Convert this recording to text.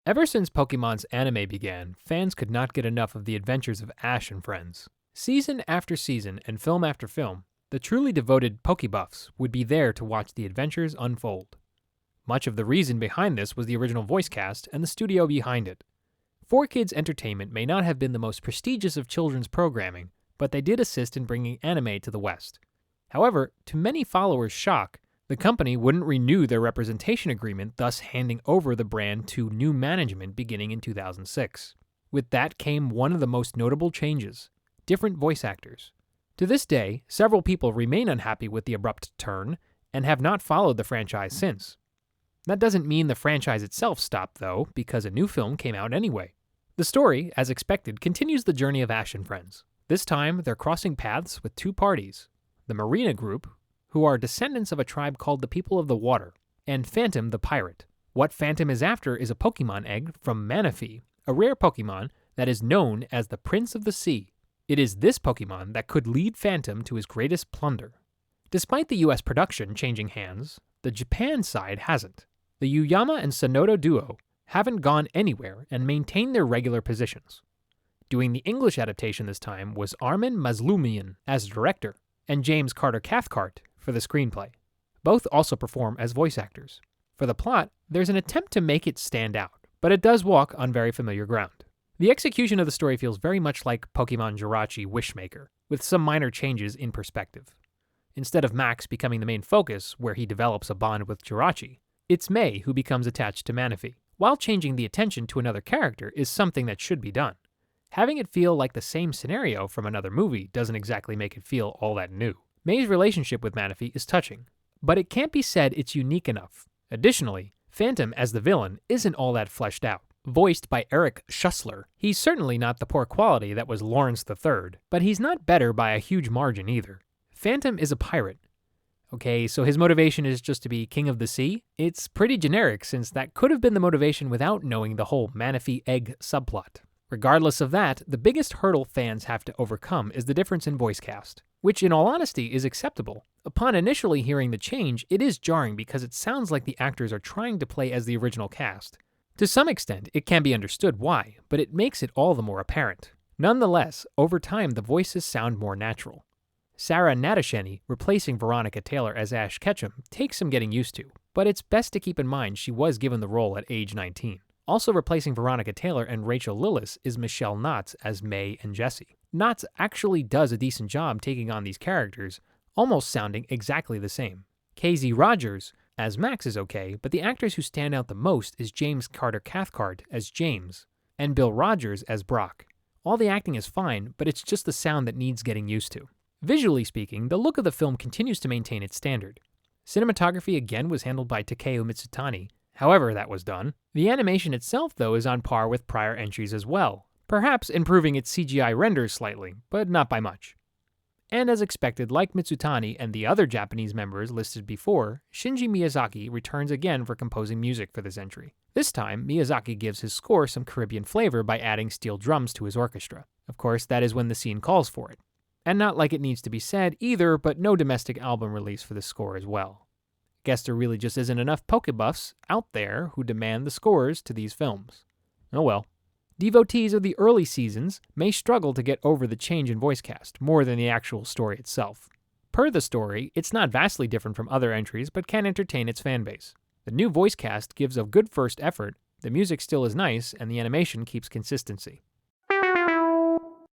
Ever since Pokemon's anime began, fans could not get enough of the adventures of Ash and friends. Season after season and film after film, the truly devoted Pokebuffs would be there to watch the adventures unfold. Much of the reason behind this was the original voice cast and the studio behind it. 4Kids Entertainment may not have been the most prestigious of children's programming, but they did assist in bringing anime to the West. However, to many followers' shock, the company wouldn't renew their representation agreement, thus handing over the brand to new management beginning in 2006. With that came one of the most notable changes: different voice actors. To this day, several people remain unhappy with the abrupt turn and have not followed the franchise since. That doesn't mean the franchise itself stopped, though, because a new film came out anyway. The story, as expected, continues the journey of Ash and friends. This time, they're crossing paths with two parties: the Marina Group, who are descendants of a tribe called the People of the Water, and Phantom the Pirate. What Phantom is after is a Pokemon egg from Manaphy, a rare Pokemon that is known as the Prince of the Sea. It is this Pokemon that could lead Phantom to his greatest plunder. Despite the US production changing hands, the Japan side hasn't. The Yuyama and Sonoda duo haven't gone anywhere and maintained their regular positions. Doing the English adaptation this time was Armin Mazloumian as director, and James Carter Cathcart for the screenplay. Both also perform as voice actors. For the plot, there's an attempt to make it stand out, but it does walk on very familiar ground. The execution of the story feels very much like Pokemon Jirachi Wishmaker, with some minor changes in perspective. Instead of Max becoming the main focus, where he develops a bond with Jirachi, it's May who becomes attached to Manaphy. While changing the attention to another character is something that should be done. Having it feel like the same scenario from another movie doesn't exactly make it feel all that new. May's relationship with Manaphy is touching, but it can't be said it's unique enough. Additionally, Phantom as the villain isn't all that fleshed out. Voiced by Eric Schussler, he's certainly not the poor quality that was Lawrence III, but he's not better by a huge margin either. Phantom is a pirate. Okay, so his motivation is just to be king of the sea? It's pretty generic, since that could have been the motivation without knowing the whole Manaphy egg subplot. Regardless of that, the biggest hurdle fans have to overcome is the difference in voice cast, which in all honesty is acceptable. Upon initially hearing the change, it is jarring because it sounds like the actors are trying to play as the original cast. To some extent, it can be understood why, but it makes it all the more apparent. Nonetheless, over time the voices sound more natural. Sarah Natasheni replacing Veronica Taylor as Ash Ketchum takes some getting used to, but it's best to keep in mind she was given the role at age 19. Also replacing Veronica Taylor and Rachel Lillis is Michelle Knotts as May and Jessie. Knotts actually does a decent job taking on these characters, almost sounding exactly the same. KZ Rogers as Max is okay, but the actors who stand out the most is James Carter Cathcart as James, and Bill Rogers as Brock. All the acting is fine, but it's just the sound that needs getting used to. Visually speaking, the look of the film continues to maintain its standard. Cinematography again was handled by Takeo Mitsutani, however that was done. The animation itself, though, is on par with prior entries as well, perhaps improving its CGI renders slightly, but not by much. And as expected, like Mitsutani and the other Japanese members listed before, Shinji Miyazaki returns again for composing music for this entry. This time, Miyazaki gives his score some Caribbean flavor by adding steel drums to his orchestra. Of course, that is when the scene calls for it. And not like it needs to be said either, but no domestic album release for the score as well. Guess there really just isn't enough Pokebuffs out there who demand the scores to these films. Oh well. Devotees of the early seasons may struggle to get over the change in voice cast, more than the actual story itself. Per the story, it's not vastly different from other entries, but can entertain its fanbase. The new voice cast gives a good first effort, the music still is nice, and the animation keeps consistency.